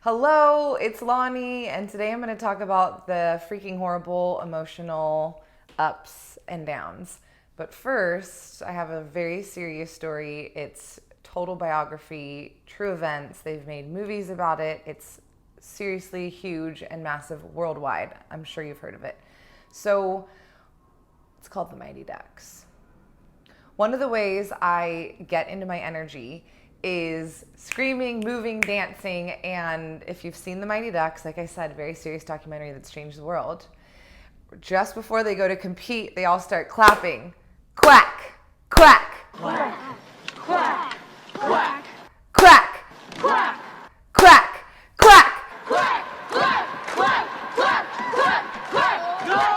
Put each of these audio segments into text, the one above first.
Hello, it's Lani, and today I'm going to talk about the freaking horrible emotional ups and downs. But first, I have a very serious story. It's total biography, true events. They've made movies about it. It's seriously huge and massive worldwide. I'm sure you've heard of it. So, it's called the Mighty Ducks. One of the ways I get into my energy is screaming, moving, dancing, and if you've seen the Mighty Ducks, like I said, very serious documentary that's changed the world. Just before they go to compete, they all start clapping. Quack, quack, quack, quack, quack, quack, quack, quack, quack, quack, quack, quack, quack, quack, quack.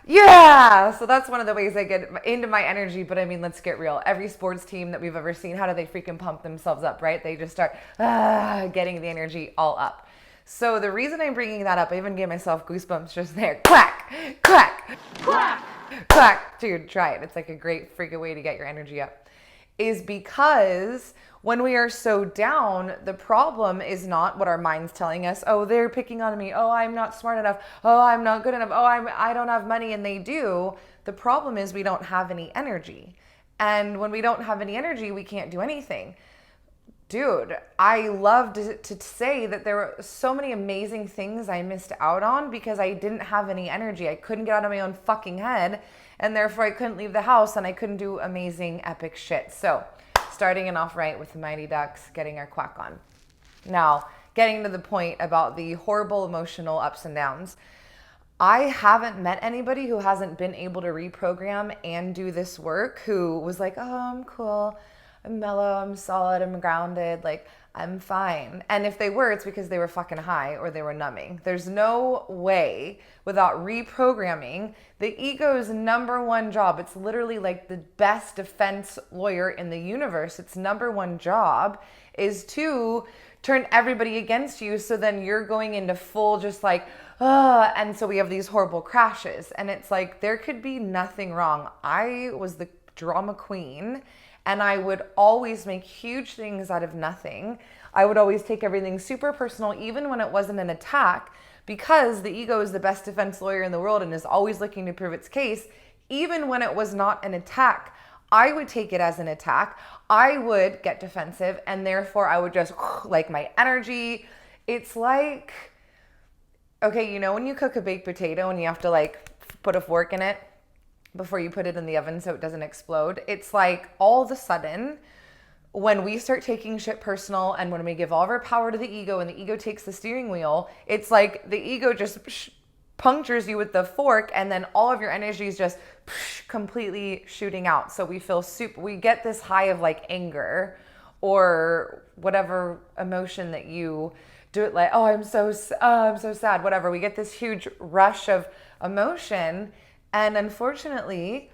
Yeah, so that's one of the ways I get into my energy, but I mean, let's get real. Every sports team that we've ever seen, how do they freaking pump themselves up, right? They just start getting the energy all up. So the reason I'm bringing that up, I even gave myself goosebumps just there. Quack, quack, quack, quack. Dude, try it. It's like a great freaking way to get your energy up. Is because when we are so down, the problem is not what our mind's telling us. Oh, they're picking on me. Oh, I'm not smart enough. Oh, I'm not good enough. Oh, I don't have money, and they do. The problem is we don't have any energy. And when we don't have any energy, we can't do anything. Dude, I love to say that there were so many amazing things I missed out on because I didn't have any energy. I couldn't get out of my own fucking head, and therefore I couldn't leave the house, and I couldn't do amazing, epic shit. So, starting it off right with the Mighty Ducks, getting our quack on. Now, getting to the point about the horrible emotional ups and downs. I haven't met anybody who hasn't been able to reprogram and do this work who was like, oh, I'm cool. I'm mellow, I'm solid, I'm grounded, like, I'm fine. And if they were, it's because they were fucking high or they were numbing. There's no way without reprogramming the ego's number one job. It's literally like the best defense lawyer in the universe. Its number one job is to turn everybody against you. So then you're going into full just like, and so we have these horrible crashes. And it's like, there could be nothing wrong. I was the drama queen. And I would always make huge things out of nothing. I would always take everything super personal, even when it wasn't an attack, because the ego is the best defense lawyer in the world and is always looking to prove its case. Even when it was not an attack, I would take it as an attack. I would get defensive, and therefore I would just like my energy. It's like, okay, you know when you cook a baked potato and you have to like put a fork in it before you put it in the oven so it doesn't explode? It's like all of a sudden when we start taking shit personal and when we give all of our power to the ego and the ego takes the steering wheel, it's like the ego just punctures you with the fork, and then all of your energy is just completely shooting out. So we feel we get this high of like anger or whatever emotion that you do it like, oh, I'm so sad, whatever. We get this huge rush of emotion. And unfortunately,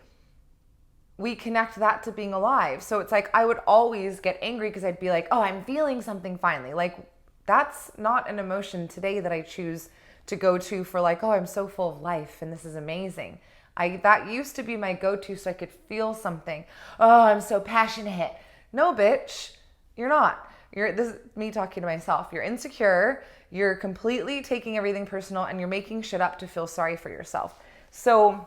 we connect that to being alive. So it's like I would always get angry because I'd be like, oh, I'm feeling something finally. Like, that's not an emotion today that I choose to go to for like, oh, I'm so full of life and this is amazing. That used to be my go-to so I could feel something. Oh, I'm so passionate. No, bitch, you're not. This is me talking to myself. You're insecure. You're completely taking everything personal and you're making shit up to feel sorry for yourself. So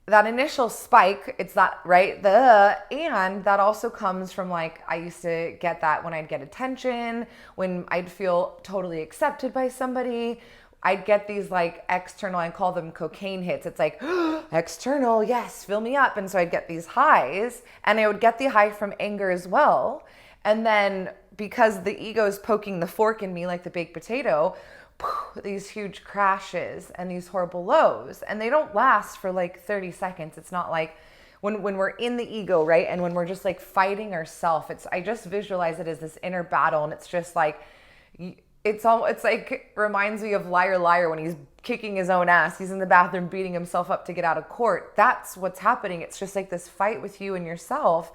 that initial spike, it's that, right? And that also comes from like, I used to get that when I'd get attention, when I'd feel totally accepted by somebody. I'd get these like external, I call them cocaine hits. It's like, external, yes, fill me up. And so I'd get these highs, and I would get the high from anger as well. And then because the ego is poking the fork in me like the baked potato, these huge crashes and these horrible lows, and they don't last for like 30 seconds. It's not like when we're in the ego, right? And when we're just like fighting ourselves, I just visualize it as this inner battle, and it's just like, it's like reminds me of Liar Liar when he's kicking his own ass. He's in the bathroom beating himself up to get out of court. That's what's happening. It's just like this fight with you and yourself.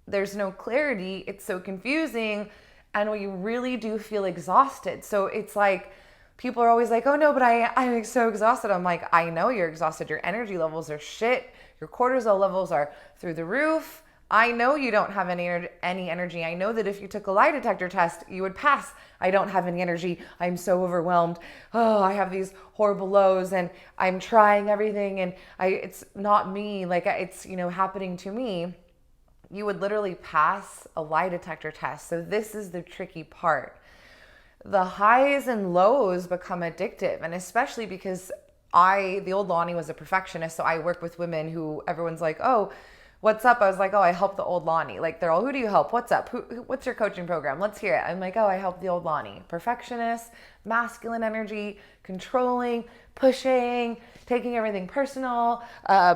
There's no clarity. It's so confusing. And we really do feel exhausted. So it's like, people are always like, oh no, but I'm so exhausted. I'm like, I know you're exhausted. Your energy levels are shit. Your cortisol levels are through the roof. I know you don't have any energy. I know that if you took a lie detector test, you would pass. I don't have any energy. I'm so overwhelmed. Oh, I have these horrible lows and I'm trying everything and it's not me. Like it's, happening to me. You would literally pass a lie detector test. So this is the tricky part. The highs and lows become addictive, and especially because the old Lani was a perfectionist, so I work with women who everyone's like, oh, what's up? I was like, oh, I help the old Lani. Like they're all, who do you help? What's up? What's your coaching program? Let's hear it. I'm like, oh, I help the old Lani. Perfectionist, masculine energy, controlling, pushing, taking everything personal,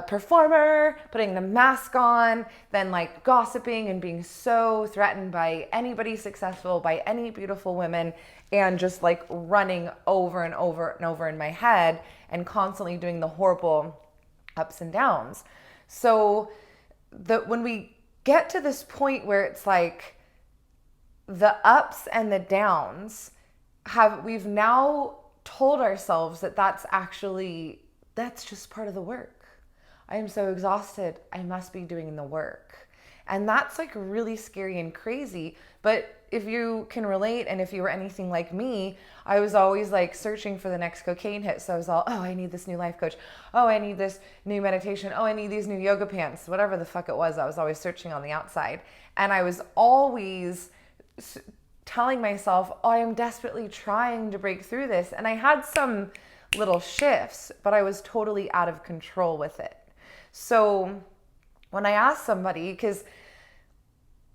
performer, putting the mask on, then like gossiping and being so threatened by anybody successful, by any beautiful women, and just like running over and over and over in my head and constantly doing the horrible ups and downs. So when we get to this point where it's like the ups and the downs we've now told ourselves that that's just part of the work. I am so exhausted. I must be doing the work. And that's like really scary and crazy. But if you can relate, and if you were anything like me, I was always like searching for the next cocaine hit. So I was all, oh, I need this new life coach. Oh, I need this new meditation. Oh, I need these new yoga pants. Whatever the fuck it was, I was always searching on the outside. And I was always telling myself, oh, I am desperately trying to break through this. And I had some little shifts, but I was totally out of control with it. So when I asked somebody, because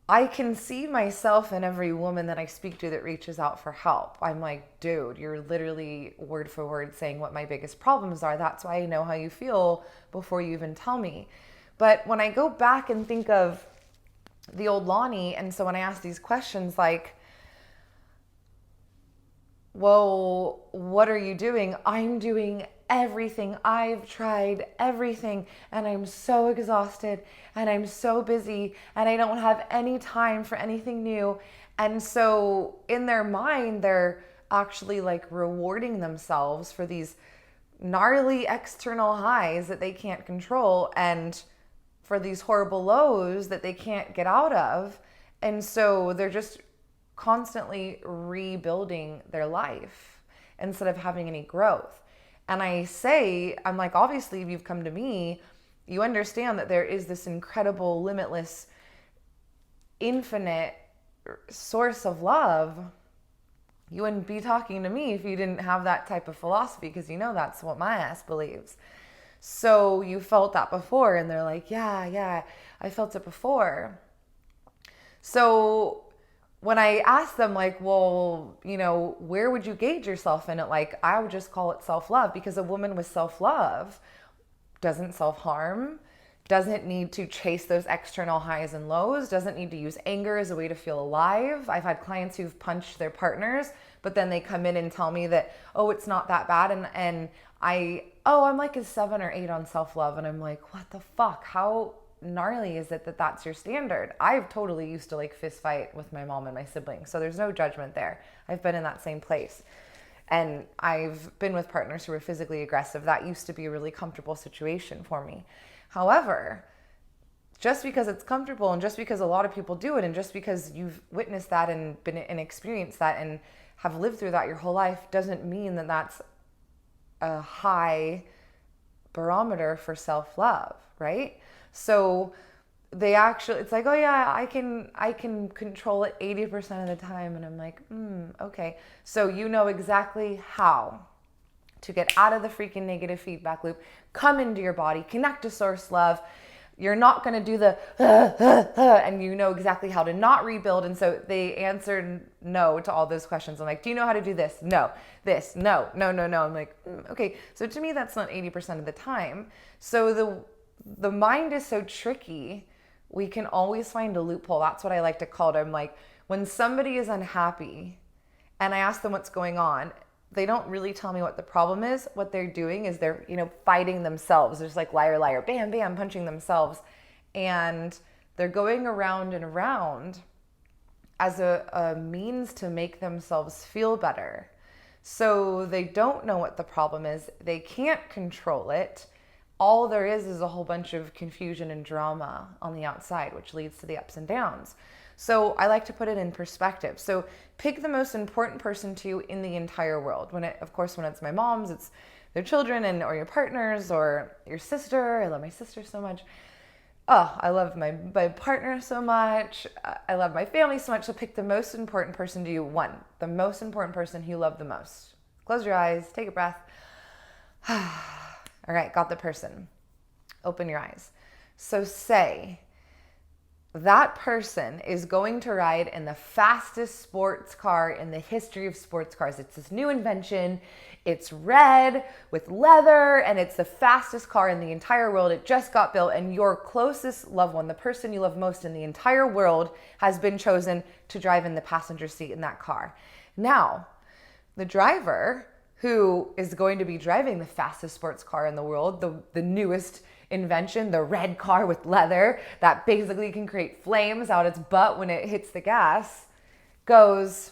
I can see myself in every woman that I speak to that reaches out for help. I'm like, dude, you're literally word for word saying what my biggest problems are. That's why I know how you feel before you even tell me. But when I go back and think of the old Lani, and so when I ask these questions like, well, what are you doing? I'm doing everything. I've tried everything and I'm so exhausted and I'm so busy and I don't have any time for anything new. And so in their mind, they're actually like rewarding themselves for these gnarly external highs that they can't control and for these horrible lows that they can't get out of. And so they're just constantly rebuilding their life instead of having any growth. And I'm like, obviously, if you've come to me, you understand that there is this incredible, limitless, infinite source of love. You wouldn't be talking to me if you didn't have that type of philosophy, because that's what my ass believes. So you felt that before, and they're like, yeah, I felt it before. So when I asked them, like, well, where would you gauge yourself in it? Like, I would just call it self-love, because a woman with self-love doesn't self-harm, doesn't need to chase those external highs and lows, doesn't need to use anger as a way to feel alive. I've had clients who've punched their partners, but then they come in and tell me that, oh, it's not that bad. And I'm like a 7 or 8 on self-love. And I'm like, what the fuck? How gnarly is it that that's your standard? I've totally used to like fist fight with my mom and my siblings, so there's no judgment there. I've been in that same place, and I've been with partners who were physically aggressive. That used to be a really comfortable situation for me. However, just because it's comfortable, and just because a lot of people do it, and just because you've witnessed that and been and experienced that and have lived through that your whole life, doesn't mean that that's a high barometer for self-love, right? So it's like, oh yeah, I can control it 80% of the time. And I'm like, okay. So you know exactly how to get out of the freaking negative feedback loop, come into your body, connect to source love. You're not going to do the, and you know exactly how to not rebuild. And so they answered no to all those questions. I'm like, do you know how to do this? No. This? No. I'm like, okay. So to me, that's not 80% of the time. So the mind is so tricky. We can always find a loophole. That's what I like to call it. I'm like, when somebody is unhappy and I ask them what's going on, they don't really tell me what the problem is. What they're doing is they're, fighting themselves. There's like liar, liar, bam, bam, punching themselves. And they're going around and around as a means to make themselves feel better. So they don't know what the problem is. They can't control it. all there is a whole bunch of confusion and drama on the outside, which leads to the ups and downs. So I like to put it in perspective. So pick the most important person to you in the entire world. Of course, when it's my mom's, it's their children or your partners or your sister. I love my sister so much. Oh, I love my partner so much. I love my family so much. So pick the most important person to you. One, the most important person you love the most. Close your eyes, take a breath. All right, got the person. Open your eyes. So say that person is going to ride in the fastest sports car in the history of sports cars. It's this new invention. It's red with leather, and it's the fastest car in the entire world. It just got built, and your closest loved one, the person you love most in the entire world, has been chosen to drive in the passenger seat in that car. Now, the driver who is going to be driving the fastest sports car in the world, the newest invention, the red car with leather that basically can create flames out its butt when it hits the gas, goes,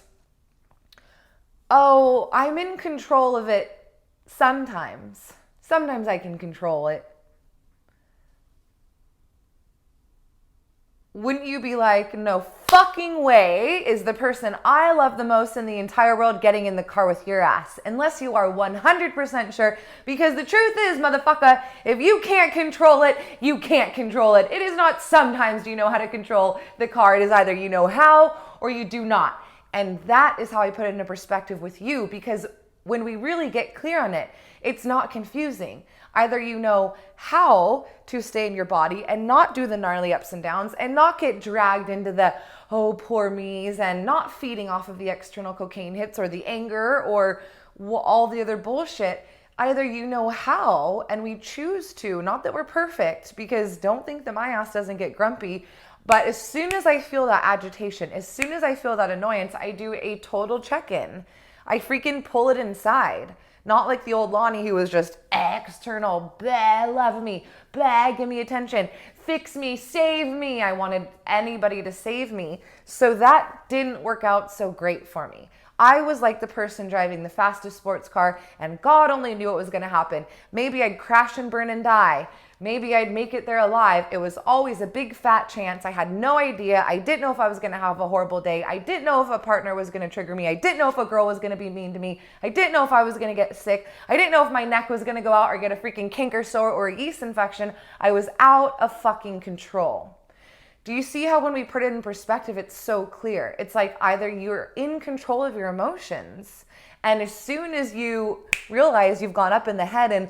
oh, I'm in control of it sometimes. Sometimes I can control it. Wouldn't you be like, no fucking way is the person I love the most in the entire world getting in the car with your ass? Unless you are 100% sure, because the truth is, motherfucker, if you can't control it, you can't control it. It is not sometimes do you know how to control the car. It is either you know how or you do not. And that is how I put it into perspective with you, because when we really get clear on it, it's not confusing. Either you know how to stay in your body and not do the gnarly ups and downs and not get dragged into the, oh, poor me's, and not feeding off of the external cocaine hits or the anger or all the other bullshit. Either you know how and we choose to, not that we're perfect, because don't think that my ass doesn't get grumpy. But as soon as I feel that agitation, as soon as I feel that annoyance, I do a total check-in. I freaking pull it inside. Not like the old Lani who was just external, bah, love me, bah, give me attention, fix me, save me. I wanted anybody to save me. So that didn't work out so great for me. I was like the person driving the fastest sports car, and God only knew what was going to happen. Maybe I'd crash and burn and die. Maybe I'd make it there alive. It was always a big fat chance. I had no idea. I didn't know if I was going to have a horrible day. I didn't know if a partner was going to trigger me. I didn't know if a girl was going to be mean to me. I didn't know if I was going to get sick. I didn't know if my neck was going to go out or get a freaking kink or sore or a yeast infection. I was out of fucking control. Do you see how when we put it in perspective, it's so clear? It's like either you're in control of your emotions, and as soon as you realize you've gone up in the head and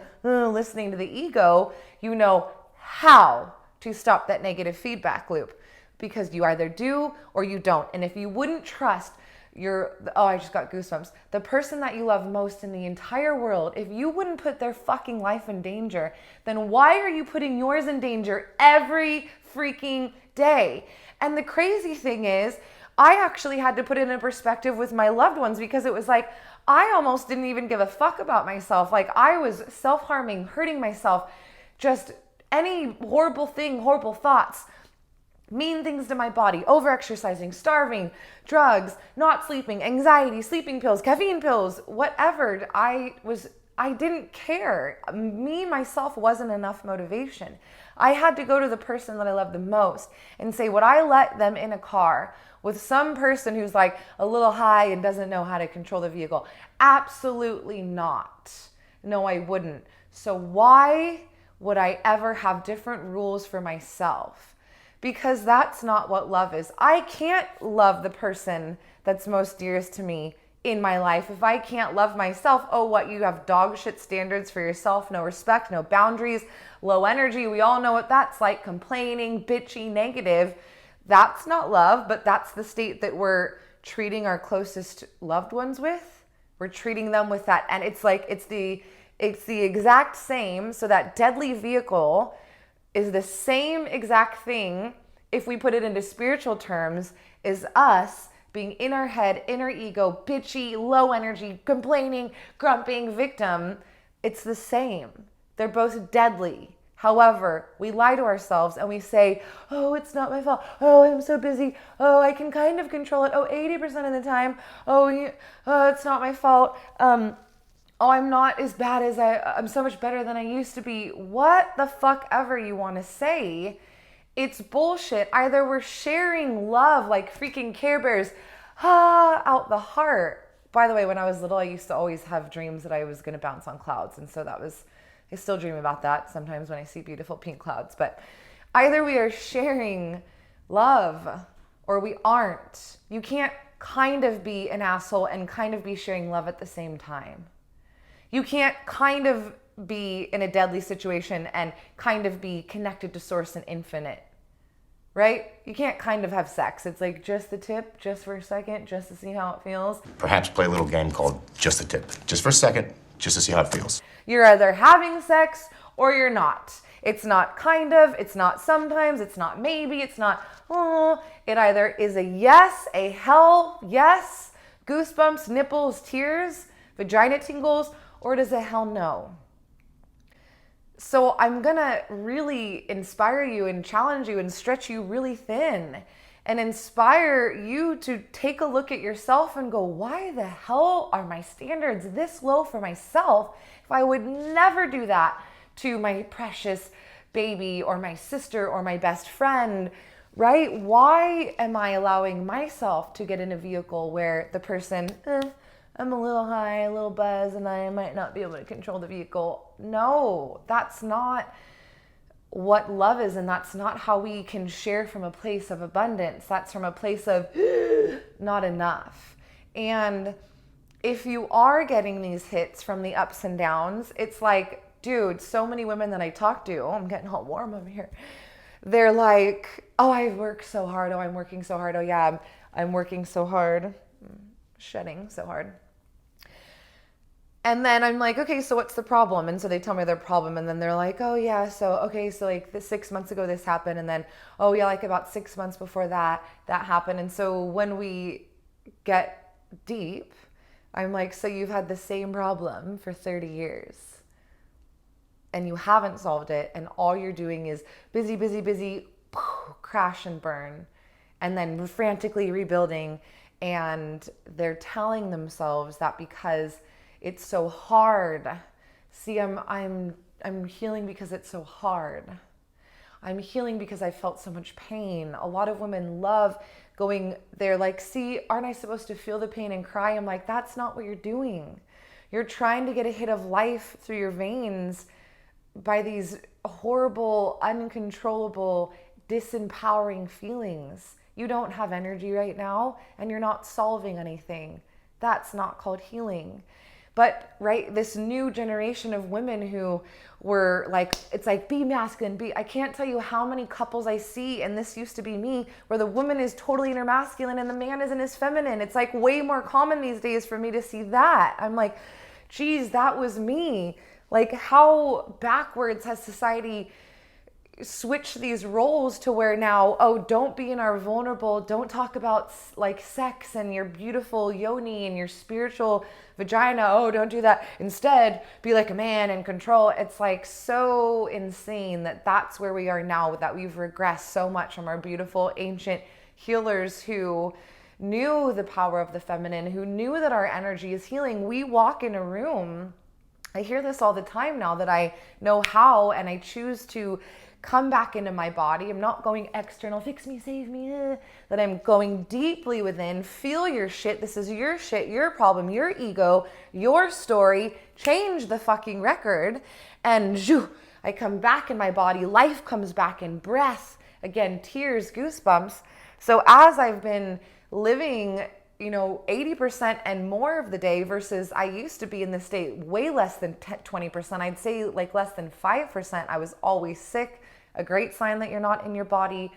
listening to the ego, you know how to stop that negative feedback loop, because you either do or you don't. And if you wouldn't trust I just got goosebumps, the person that you love most in the entire world, if you wouldn't put their fucking life in danger, then why are you putting yours in danger every freaking day? And the crazy thing is, I actually had to put it in perspective with my loved ones, because it was like, I almost didn't even give a fuck about myself. Like I was self-harming, hurting myself, just any horrible thing, horrible thoughts, mean things to my body, over-exercising, starving, drugs, not sleeping, anxiety, sleeping pills, caffeine pills, whatever. I didn't care. Me, myself, wasn't enough motivation. I had to go to the person that I love the most and say, would I let them in a car with some person who's like a little high and doesn't know how to control the vehicle? Absolutely not. No, I wouldn't. So why would I ever have different rules for myself? Because that's not what love is. I can't love the person that's most dearest to me in my life if I can't love myself. Oh, what, you have dog shit standards for yourself, no respect, no boundaries, low energy. We all know what that's like, complaining, bitchy, negative. That's not love, but that's the state that we're treating our closest loved ones with. We're treating them with that. And it's like, it's the exact same. So that deadly vehicle is the same exact thing, if we put it into spiritual terms, is us being in our head, in our ego, bitchy, low energy, complaining, grumping, victim. It's the same. They're both deadly. However, we lie to ourselves and we say, oh, it's not my fault. Oh, I'm so busy. Oh, I can kind of control it. Oh, 80% of the time. Oh, it's not my fault. oh, I'm not as bad as I'm so much better than I used to be. What the fuck ever you want to say. It's bullshit. Either we're sharing love like freaking Care Bears, out the heart. By the way, when I was little, I used to always have dreams that I was going to bounce on clouds. And so I still dream about that sometimes when I see beautiful pink clouds. But either we are sharing love or we aren't. You can't kind of be an asshole and kind of be sharing love at the same time. You can't kind of be in a deadly situation and kind of be connected to source and infinite, right? You can't kind of have sex. It's like just the tip, just for a second, just to see how it feels. Perhaps play a little game called Just the Tip. Just for a second, just to see how it feels. You're either having sex or you're not. It's not kind of, it's not sometimes, it's not maybe, it's not, oh. It either is a yes, a hell yes, goosebumps, nipples, tears, vagina tingles, or it is a hell no. So I'm gonna really inspire you and challenge you and stretch you really thin and inspire you to take a look at yourself and go, why the hell are my standards this low for myself if I would never do that to my precious baby or my sister or my best friend, right? Why am I allowing myself to get in a vehicle where the person, I'm a little high, a little buzz, and I might not be able to control the vehicle? No, that's not what love is, and that's not how we can share from a place of abundance. That's from a place of not enough. And if you are getting these hits from the ups and downs, it's like, dude, so many women that I talk to, I'm getting all warm over here. They're like, oh, I work so hard. Oh, I'm working so hard. Oh yeah, I'm working so hard. Shedding so hard. And then I'm like, okay, so what's the problem? And so they tell me their problem. And then they're like, oh yeah, so, okay, so like 6 months ago this happened. And then, oh yeah, like about 6 months before that happened. And so when we get deep, I'm like, so you've had the same problem for 30 years and you haven't solved it. And all you're doing is busy, busy, busy, crash and burn, and then frantically rebuilding. And they're telling themselves that because it's so hard. See, I'm healing because it's so hard. I'm healing because I felt so much pain. A lot of women love going, they're like, see, aren't I supposed to feel the pain and cry? I'm like, that's not what you're doing. You're trying to get a hit of life through your veins by these horrible, uncontrollable, disempowering feelings. You don't have energy right now and you're not solving anything. That's not called healing. But right, this new generation of women who were like, it's like, be masculine, I can't tell you how many couples I see, and this used to be me, where the woman is totally in her masculine and the man is in his feminine. It's like way more common these days for me to see that. I'm like, geez, that was me. Like, how backwards has society switch these roles to where now, oh, don't be in our vulnerable, don't talk about like sex and your beautiful yoni and your spiritual vagina, oh, don't do that. Instead, be like a man and control. It's like so insane that that's where we are now, that we've regressed so much from our beautiful ancient healers who knew the power of the feminine, who knew that our energy is healing. We walk in a room, I hear this all the time now that I know how, and I choose to come back into my body. I'm not going external, fix me, save me, that I'm going deeply within. Feel your shit. This is your shit, your problem, your ego, your story. Change the fucking record. And I come back in my body. Life comes back in breath. Again, tears, goosebumps. So as I've been living 80% and more of the day versus I used to be in this state way less than 20%. I'd say like less than 5%. I was always sick. A great sign that you're not in your body.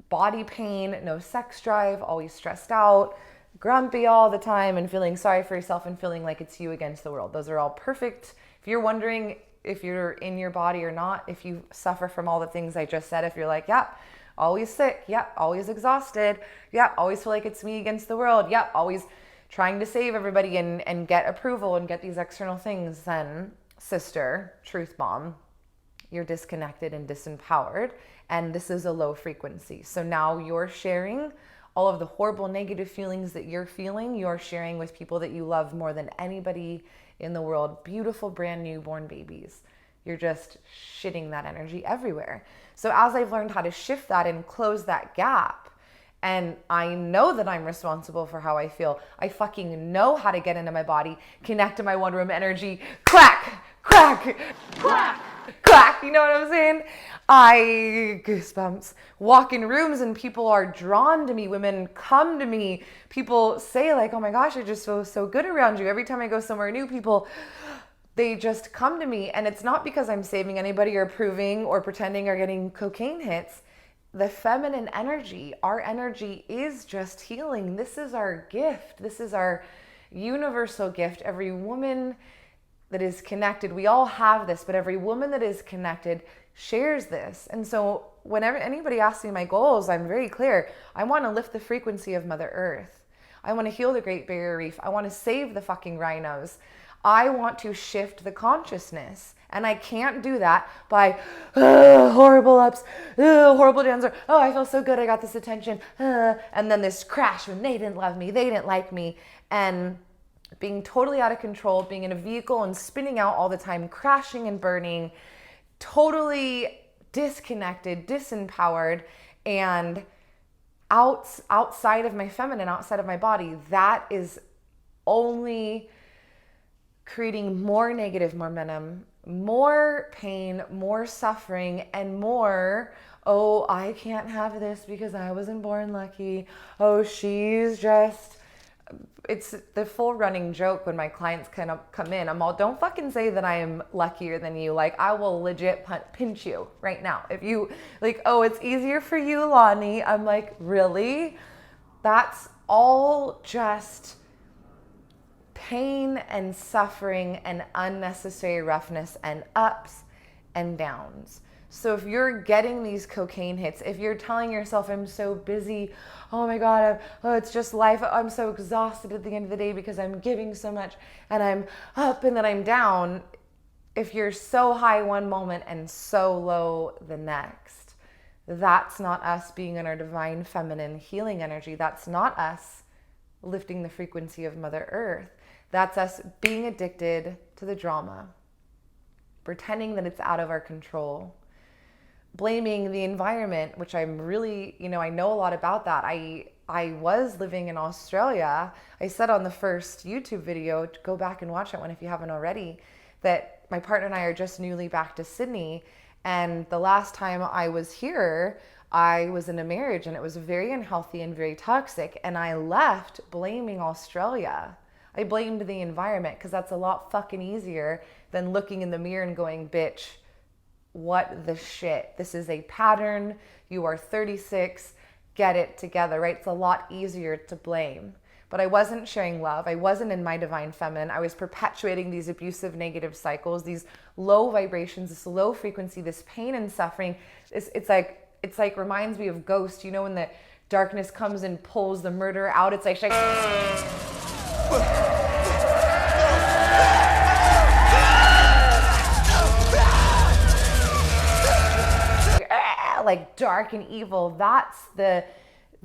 Body pain, no sex drive, always stressed out, grumpy all the time and feeling sorry for yourself and feeling like it's you against the world. Those are all perfect. If you're wondering if you're in your body or not, if you suffer from all the things I just said, if you're like, yeah, always sick, yep, always exhausted, yep, always feel like it's me against the world, yep, always trying to save everybody and get approval and get these external things, then sister, truth bomb, you're disconnected and disempowered, and this is a low frequency. So now you're sharing all of the horrible negative feelings that you're feeling, you're sharing with people that you love more than anybody in the world, beautiful, brand new born babies. You're just shitting that energy everywhere. So as I've learned how to shift that and close that gap, and I know that I'm responsible for how I feel, I fucking know how to get into my body, connect to my one room energy, crack, crack, crack, crack, you know what I'm saying? I goosebumps, walk in rooms and people are drawn to me. Women come to me. People say like, oh my gosh, I just feel so good around you. Every time I go somewhere new, people, they just come to me. And it's not because I'm saving anybody or proving or pretending or getting cocaine hits. The feminine energy, our energy is just healing. This is our gift. This is our universal gift. Every woman that is connected, we all have this, but every woman that is connected shares this. And so whenever anybody asks me my goals, I'm very clear. I want to lift the frequency of Mother Earth. I want to heal the Great Barrier Reef. I want to save the fucking rhinos. I want to shift the consciousness. And I can't do that by horrible ups, horrible downs, or oh, I feel so good, I got this attention, and then this crash when they didn't love me, they didn't like me, and being totally out of control, being in a vehicle and spinning out all the time, crashing and burning, totally disconnected, disempowered, and outside of my feminine, outside of my body. That is only creating more negative momentum, more pain, more suffering, and more, oh, I can't have this because I wasn't born lucky. Oh, she's just... It's the full running joke when my clients kind of come in. I'm all, don't fucking say that I am luckier than you. Like, I will legit pinch you right now. If you, like, oh, it's easier for you, Lani. I'm like, really? That's all just pain and suffering and unnecessary roughness and ups and downs. So if you're getting these cocaine hits, if you're telling yourself, I'm so busy, oh my God, it's just life, I'm so exhausted at the end of the day because I'm giving so much and I'm up and then I'm down, if you're so high one moment and so low the next, that's not us being in our divine feminine healing energy. That's not us lifting the frequency of Mother Earth. That's us being addicted to the drama, pretending that it's out of our control, blaming the environment, which I'm really, I know a lot about that. I was living in Australia. I said on the first YouTube video, go back and watch that one if you haven't already, that my partner and I are just newly back to Sydney. And the last time I was here, I was in a marriage and it was very unhealthy and very toxic. And I left blaming Australia. I blamed the environment because that's a lot fucking easier than looking in the mirror and going, bitch, what the shit? This is a pattern. You are 36. Get it together, right? It's a lot easier to blame. But I wasn't sharing love. I wasn't in my divine feminine. I was perpetuating these abusive, negative cycles, these low vibrations, this low frequency, this pain and suffering. It's like reminds me of Ghost. You know, when the darkness comes and pulls the murderer out, it's like like dark and evil. That's the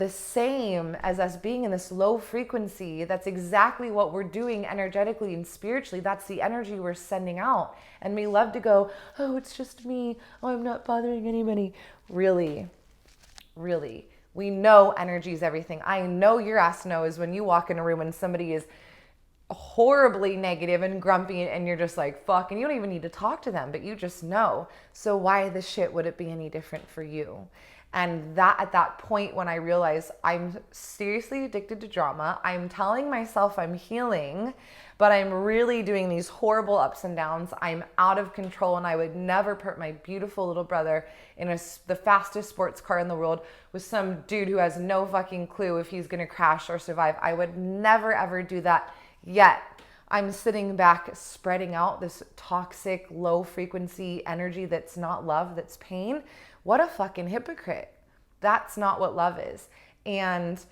same as us being in this low frequency. That's exactly what we're doing energetically and spiritually. That's the energy we're sending out. And we love to go, oh, it's just me. Oh, I'm not bothering anybody. Really, really. We know energy is everything. I know your ass knows when you walk in a room and somebody is horribly negative and grumpy and you're just like, fuck, and you don't even need to talk to them, but you just know. So why the shit would it be any different for you? And that at that point when I realized I'm seriously addicted to drama, I'm telling myself I'm healing, but I'm really doing these horrible ups and downs. I'm out of control, and I would never put my beautiful little brother in the fastest sports car in the world with some dude who has no fucking clue if he's gonna crash or survive. I would never ever do that. Yet I'm sitting back, spreading out this toxic, low frequency energy that's not love, that's pain. What a fucking hypocrite. That's not what love is. And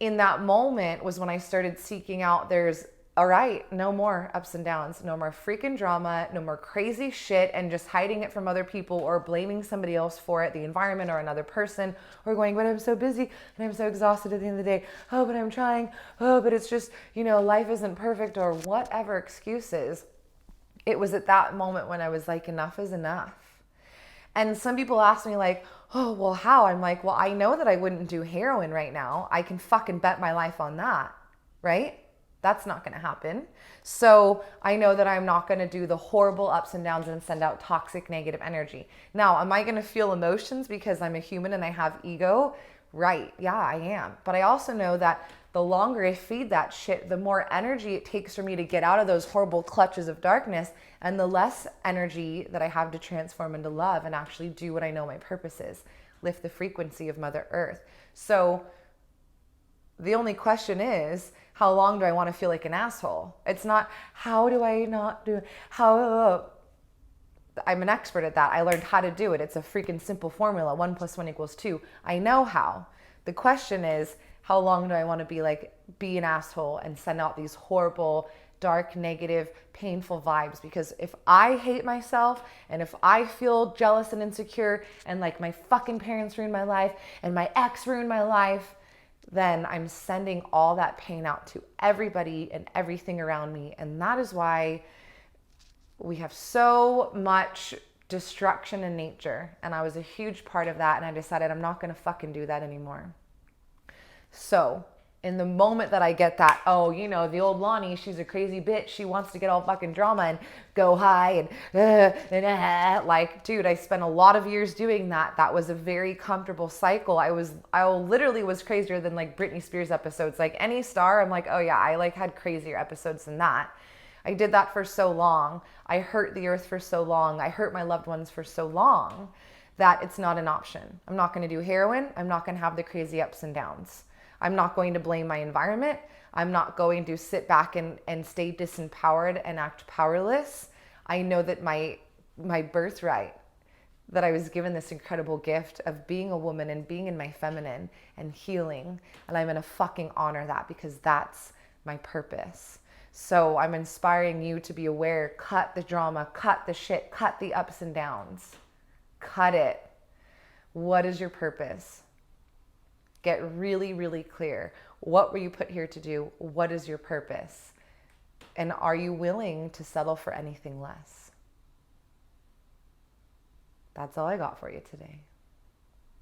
in that moment was when I started seeking out, there's all right, no more ups and downs, no more freaking drama, no more crazy shit and just hiding it from other people or blaming somebody else for it, the environment or another person, or going, but I'm so busy and I'm so exhausted at the end of the day. Oh, but I'm trying. Oh, but it's just, life isn't perfect, or whatever excuses. It was at that moment when I was like, enough is enough. And some people ask me like, oh, well, how? I'm like, well, I know that I wouldn't do heroin right now. I can fucking bet my life on that, right? That's not going to happen. So I know that I'm not going to do the horrible ups and downs and send out toxic negative energy. Now, am I going to feel emotions because I'm a human and I have ego? Right. Yeah, I am. But I also know that the longer I feed that shit, the more energy it takes for me to get out of those horrible clutches of darkness, and the less energy that I have to transform into love and actually do what I know my purpose is, lift the frequency of Mother Earth. So the only question is, how long do I want to feel like an asshole? It's not, how do I not do, how, I'm an expert at that. I learned how to do it. It's a freaking simple formula. 1 + 1 = 2. I know how. The question is, how long do I want to be an asshole and send out these horrible, dark, negative, painful vibes? Because if I hate myself and if I feel jealous and insecure and like my fucking parents ruined my life and my ex ruined my life, then I'm sending all that pain out to everybody and everything around me. And that is why we have so much destruction in nature. And I was a huge part of that. And I decided I'm not going to fucking do that anymore. So in the moment that I get that, oh, the old Lani, she's a crazy bitch. She wants to get all fucking drama and go high and like, dude, I spent a lot of years doing that. That was a very comfortable cycle. I literally was crazier than like Britney Spears episodes. Like any star, I'm like, oh yeah, I like had crazier episodes than that. I did that for so long. I hurt the earth for so long. I hurt my loved ones for so long that it's not an option. I'm not going to do heroin. I'm not going to have the crazy ups and downs. I'm not going to blame my environment. I'm not going to sit back and stay disempowered and act powerless. I know that my birthright, that I was given this incredible gift of being a woman and being in my feminine and healing. And I'm going to fucking honor that because that's my purpose. So I'm inspiring you to be aware. Cut the drama, cut the shit, cut the ups and downs. Cut it. What is your purpose? Get really, really clear. What were you put here to do? What is your purpose? And are you willing to settle for anything less? That's all I got for you today.